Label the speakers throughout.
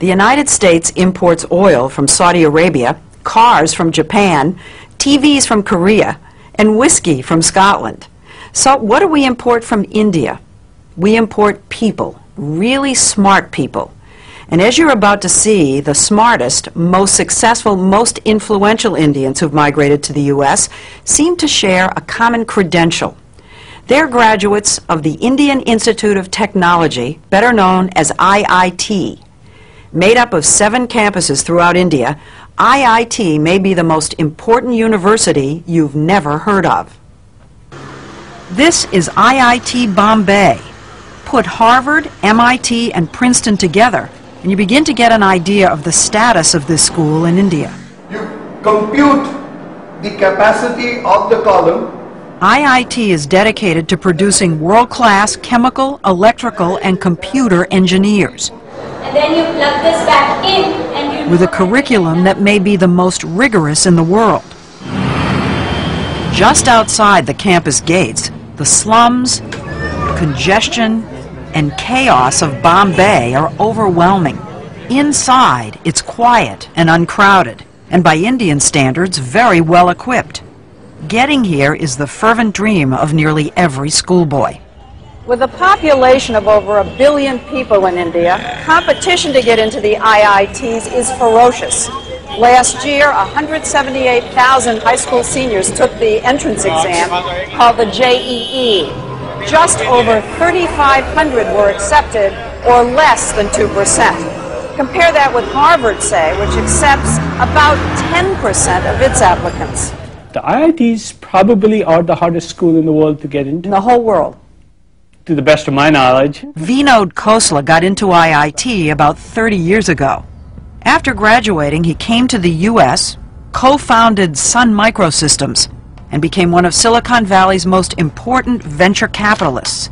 Speaker 1: The United States imports oil from Saudi Arabia, cars from Japan, TVs from Korea, and whiskey from Scotland. So what do we import from India? We import people, really smart people. And as you're about to see, the smartest, most successful, most influential Indians who've migrated to the U.S. seem to share a common credential. They're graduates of the Indian Institute of Technology, better known as IIT. Made up of 7 campuses throughout India, IIT may be the most important university you've never heard of. This is IIT Bombay. Put Harvard, MIT, and Princeton together, and you begin to get an idea of the status of this school in India.
Speaker 2: You compute the capacity of the column.
Speaker 1: IIT is dedicated to producing world-class chemical, electrical, and computer engineers.
Speaker 3: And then you plug this back in and you...
Speaker 1: With a curriculum that may be the most rigorous in the world. Just outside the campus gates, the slums, congestion, and chaos of Bombay are overwhelming. Inside, it's quiet and uncrowded, and by Indian standards, very well equipped. Getting here is the fervent dream of nearly every schoolboy. With a population of over 1 billion people in India, competition to get into the IITs is ferocious. Last year, 178,000 high school seniors took the entrance exam called the JEE. Just over 3,500 were accepted, or less than 2%. Compare that with Harvard, say, which accepts about 10% of its applicants.
Speaker 4: The IITs probably are the hardest school in the world to get into.
Speaker 1: In the whole world.
Speaker 4: To the best of my knowledge.
Speaker 1: Vinod Khosla got into IIT about 30 years ago. After graduating, he came to the U.S., co-founded Sun Microsystems, and became one of Silicon Valley's most important venture capitalists.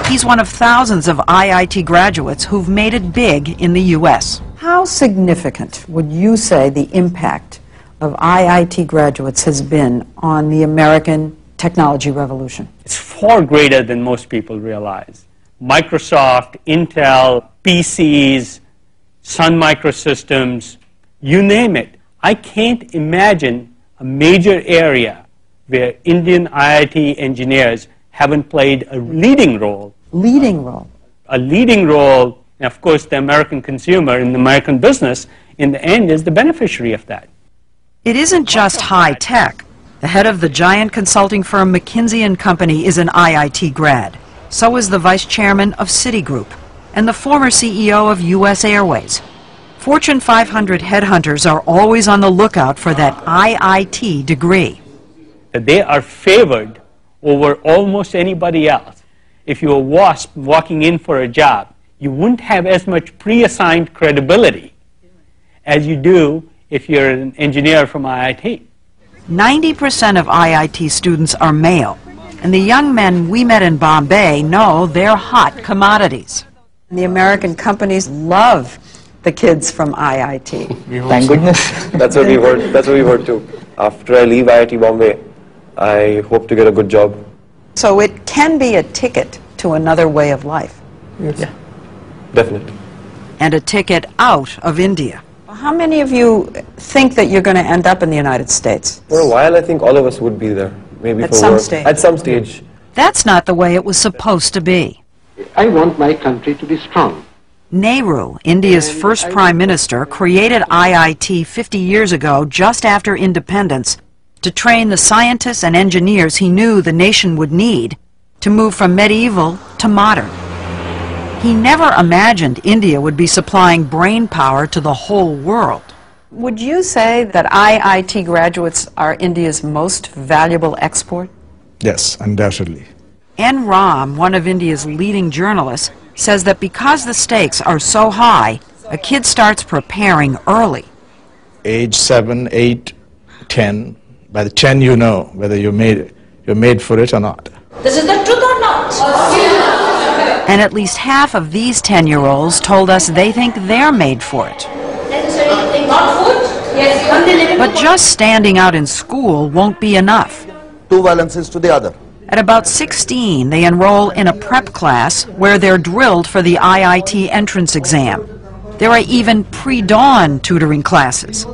Speaker 1: He's one of thousands of IIT graduates who've made it big in the U.S. How significant would you say the impact of IIT graduates has been on the American technology revolution?
Speaker 4: It's far greater than most people realize. Microsoft, Intel, PCs, Sun Microsystems, you name it. I can't imagine a major area where Indian IIT engineers haven't played a leading role.
Speaker 1: Leading role?
Speaker 4: A leading role, and of course the American consumer in the American business, in the end, is the beneficiary of that.
Speaker 1: It isn't just high tech. The head of the giant consulting firm McKinsey & Company is an IIT grad. So is the vice chairman of Citigroup and the former CEO of U.S. Airways. Fortune 500 headhunters are always on the lookout for that IIT degree.
Speaker 4: They are favored over almost anybody else. If you're a WASP walking in for a job, you wouldn't have as much pre-assigned credibility as you do if you're an engineer from IIT.
Speaker 1: 90% of IIT students are male, and the young men we met in Bombay know they're hot commodities. The American companies love the kids from IIT.
Speaker 5: Thank goodness.
Speaker 6: That's what we heard. That's what we heard too. After I leave IIT Bombay, I hope to get a good job.
Speaker 1: So it can be a ticket to another way of life.
Speaker 6: Yes. Yeah, definitely.
Speaker 1: And a ticket out of India. How many of you think that you're going to end up in the United States?
Speaker 6: For a while, I think all of us would be there. Maybe
Speaker 1: at
Speaker 6: for
Speaker 1: some
Speaker 6: work.
Speaker 1: stage.
Speaker 6: At some stage.
Speaker 1: That's not the way it was supposed to be.
Speaker 7: I want my country to be strong.
Speaker 1: Nehru, India's first prime minister, created IIT 50 years ago, just after independence, to train the scientists and engineers he knew the nation would need to move from medieval to modern. He never imagined India would be supplying brain power to the whole world. Would you say that IIT graduates are India's most valuable export?
Speaker 8: Yes, undoubtedly.
Speaker 1: N. Ram, one of India's leading journalists, says that because the stakes are so high, a kid starts preparing early.
Speaker 8: Age 7, 8, 10. By the 10 you know whether you're made for it or not.
Speaker 3: This is the truth or not?
Speaker 1: And at least half of these 10-year-olds told us they think they're made for it. But just standing out in school won't be enough.
Speaker 5: Two valences to the other.
Speaker 1: At about 16, they enroll in a prep class where they're drilled for the IIT entrance exam. There are even pre-dawn tutoring classes.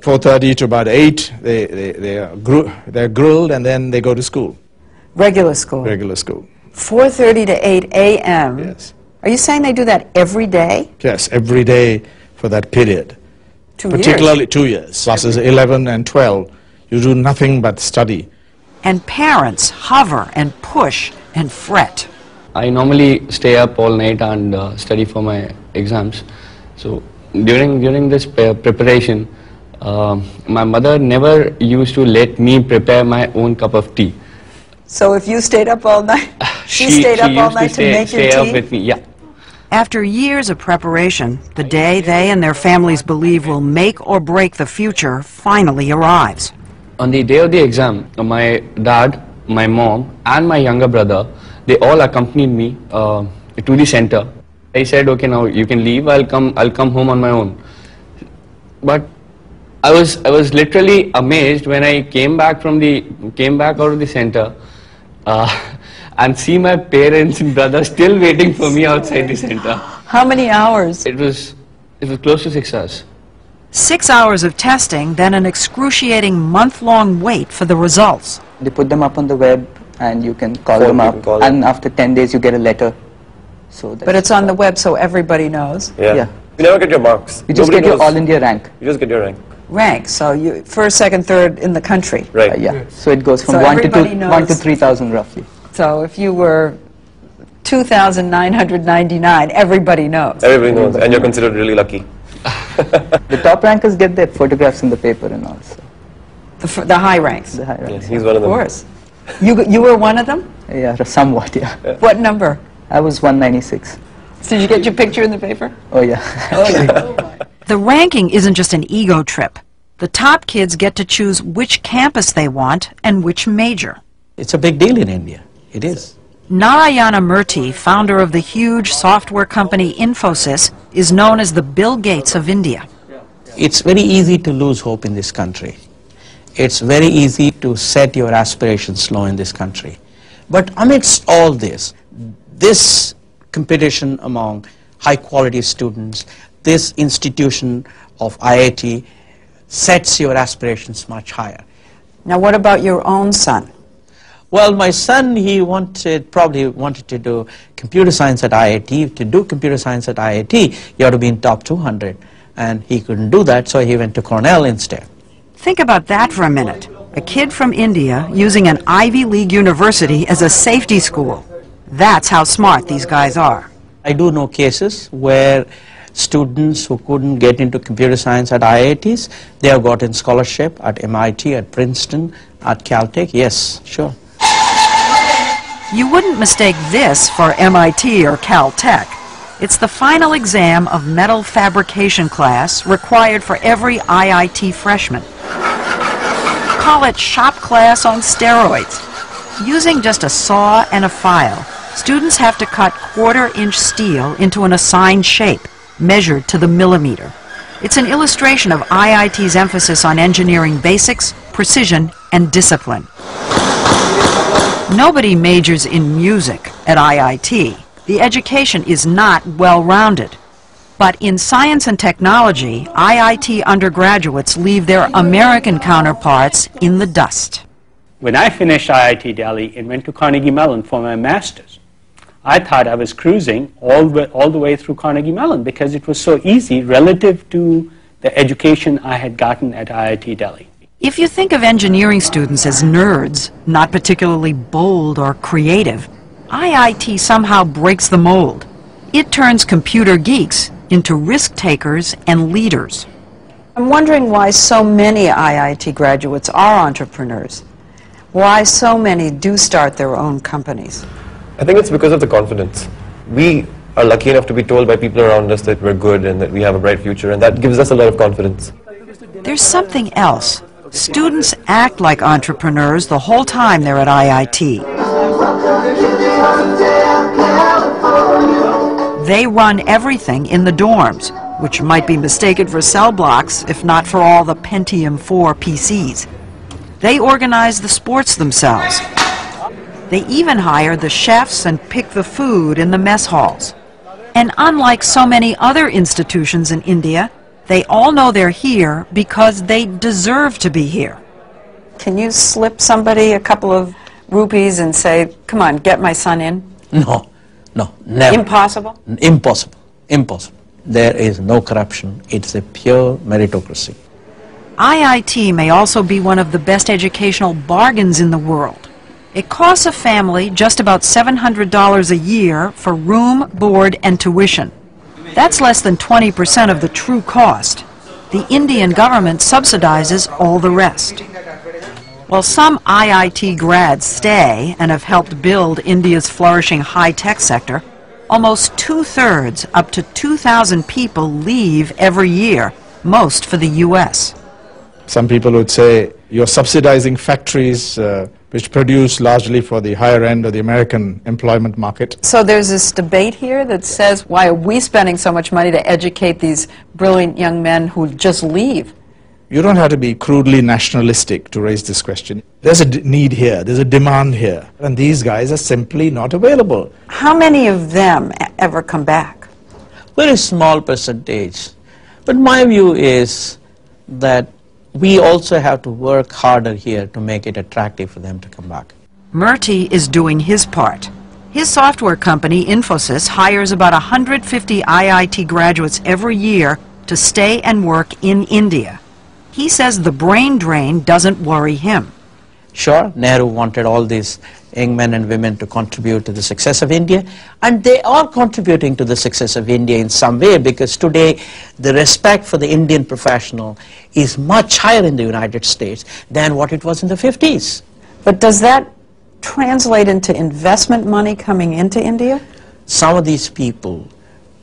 Speaker 8: 4:30 to about 8, they're grilled, and then they go to school,
Speaker 1: Regular school.
Speaker 8: regular school.
Speaker 1: 4:30 to 8 a.m.
Speaker 8: Yes.
Speaker 1: Are you saying they do that every day?
Speaker 8: Yes, every day for that period.
Speaker 1: 2 years.
Speaker 8: Particularly 2 years. Classes 11 and 12, you do nothing but study.
Speaker 1: And parents hover and push and fret.
Speaker 9: I normally stay up all night and study for my exams. So during this preparation, my mother never used to let me prepare my own cup of tea.
Speaker 1: So if you stayed up all night, she stayed up all night to make your
Speaker 9: stay up
Speaker 1: tea?
Speaker 9: with me, yeah.
Speaker 1: After years of preparation, the day they and their families believe will make or break the future finally arrives.
Speaker 9: On the day of the exam, my dad, my mom, and my younger brother, they all accompanied me to the center. I said, okay, now you can leave. I'll come home on my own. But I was literally amazed when I came back out of the center and see my parents and brother still waiting for me outside the center.
Speaker 1: How many hours?
Speaker 9: It was close to 6 hours.
Speaker 1: 6 hours of testing, then an excruciating month-long wait for the results.
Speaker 10: They put them up on the web and you can call
Speaker 6: Phone,
Speaker 10: them
Speaker 6: you
Speaker 10: up,
Speaker 6: can call
Speaker 10: and
Speaker 6: them.
Speaker 10: after 10 days you get a letter. So
Speaker 1: But it's on the web so everybody knows.
Speaker 10: Yeah.
Speaker 6: You never get your marks.
Speaker 10: You just
Speaker 6: Nobody
Speaker 10: get your
Speaker 6: knows.
Speaker 10: all India rank.
Speaker 6: You just get your rank.
Speaker 1: Rank, so you first, second, third in the country.
Speaker 6: Right.
Speaker 10: Yeah. So it goes from
Speaker 1: So
Speaker 10: 1 to
Speaker 1: everybody
Speaker 10: 1 to
Speaker 1: knows.
Speaker 10: 3,000 roughly.
Speaker 1: So if you were 2,999, everybody knows.
Speaker 6: Everybody knows, and you're considered really lucky.
Speaker 10: The top rankers get their photographs in the paper and all. So
Speaker 1: The high ranks,
Speaker 10: the high
Speaker 6: Yes,
Speaker 10: ranks.
Speaker 6: he's one of
Speaker 1: of
Speaker 6: them.
Speaker 1: course. You were one of them?
Speaker 10: Yeah, somewhat, yeah.
Speaker 1: What number?
Speaker 10: I was 196.
Speaker 1: Did you get your picture in the paper?
Speaker 10: Oh, yeah.
Speaker 1: The ranking isn't just an ego trip. The top kids get to choose which campus they want and which major.
Speaker 11: It's a big deal in India. It is.
Speaker 1: Narayana Murthy, founder of the huge software company Infosys, is known as the Bill Gates of India.
Speaker 11: It's very easy to lose hope in this country. It's very easy to set your aspirations low in this country. But amidst all this competition among high-quality students, this institution of IIT sets your aspirations much higher.
Speaker 1: Now what about your own son?
Speaker 11: Well, my son, he probably wanted to do computer science at IIT. To do computer science at IIT, you have to be in top 200. And he couldn't do that, so he went to Cornell instead.
Speaker 1: Think about that for a minute. A kid from India using an Ivy League university as a safety school. That's how smart these guys are.
Speaker 11: I do know cases where students who couldn't get into computer science at IITs, they have gotten scholarship at MIT, at Princeton, at Caltech. Yes, sure.
Speaker 1: You wouldn't mistake this for MIT or Caltech. It's the final exam of metal fabrication class required for every IIT freshman. Call it shop class on steroids. Using just a saw and a file, students have to cut quarter-inch steel into an assigned shape, measured to the millimeter. It's an illustration of IIT's emphasis on engineering basics, precision, and discipline. Nobody majors in music at IIT. The education is not well-rounded. But in science and technology, IIT undergraduates leave their American counterparts in the dust.
Speaker 4: When I finished IIT Delhi and went to Carnegie Mellon for my master's, I thought I was cruising all the way through Carnegie Mellon because it was so easy relative to the education I had gotten at IIT Delhi.
Speaker 1: If you think of engineering students as nerds, not particularly bold or creative, IIT somehow breaks the mold. It turns computer geeks into risk-takers and leaders. I'm wondering why so many IIT graduates are entrepreneurs. Why so many do start their own companies.
Speaker 6: I think it's because of the confidence. We are lucky enough to be told by people around us that we're good and that we have a bright future, and that gives us a lot of confidence.
Speaker 1: There's something else. Students act like entrepreneurs the whole time they're at IIT. They run everything in the dorms, which might be mistaken for cell blocks if not for all the Pentium 4 PCs. They organize the sports themselves. They even hire the chefs and pick the food in the mess halls. And unlike so many other institutions in India, they all know they're here because they deserve to be here. Can you slip somebody a couple of rupees and say, come on, get my son in?
Speaker 11: No, no, never.
Speaker 1: Impossible?
Speaker 11: Impossible, impossible. There is no corruption. It's a pure meritocracy.
Speaker 1: IIT may also be one of the best educational bargains in the world. It costs a family just about $700 a year for room, board, and tuition. That's less than 20% of the true cost. The Indian government subsidizes all the rest. While some IIT grads stay and have helped build India's flourishing high-tech sector, almost two-thirds, up to 2,000 people leave every year, most for the U.S.
Speaker 8: Some people would say you're subsidizing factories which produce largely for the higher end of the American employment market.
Speaker 1: So there's this debate here that says, why are we spending so much money to educate these brilliant young men who just leave?
Speaker 8: You don't have to be crudely nationalistic to raise this question. There's a need here, there's a demand here, and these guys are simply not available.
Speaker 1: How many of them ever come back?
Speaker 11: Very small percentage. But my view is that we also have to work harder here to make it attractive for them to come back.
Speaker 1: Murthy is doing his part. His software company, Infosys, hires about 150 IIT graduates every year to stay and work in India. He says the brain drain doesn't worry him.
Speaker 11: Sure, Nehru wanted all these young men and women to contribute to the success of India, and they are contributing to the success of India in some way, because today the respect for the Indian professional is much higher in the United States than what it was in the 50s.
Speaker 1: But does that translate into investment money coming into India?
Speaker 11: Some of these people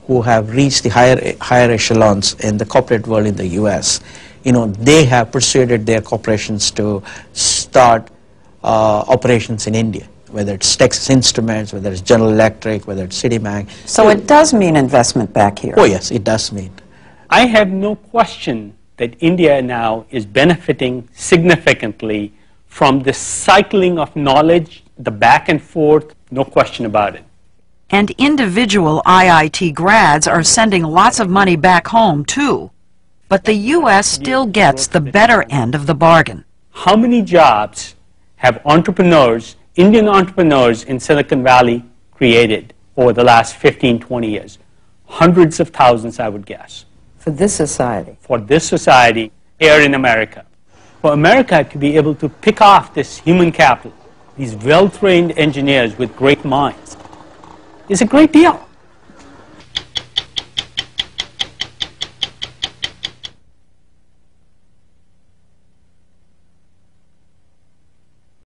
Speaker 11: who have reached the higher echelons in the corporate world in the US, they have persuaded their corporations to start operations in India, whether it's Texas Instruments, whether it's General Electric, whether it's Citibank.
Speaker 1: So it does mean investment back here?
Speaker 11: Oh yes, it does mean.
Speaker 4: I have no question that India now is benefiting significantly from the cycling of knowledge, the back and forth, no question about it.
Speaker 1: And individual IIT grads are sending lots of money back home too. But the U.S. still gets the better end of the bargain.
Speaker 4: How many jobs have entrepreneurs, Indian entrepreneurs in Silicon Valley created over the last 15, 20 years? Hundreds of thousands, I would guess.
Speaker 1: For this society?
Speaker 4: For this society here in America. For America to be able to pick off this human capital, these well-trained engineers with great minds, is a great deal.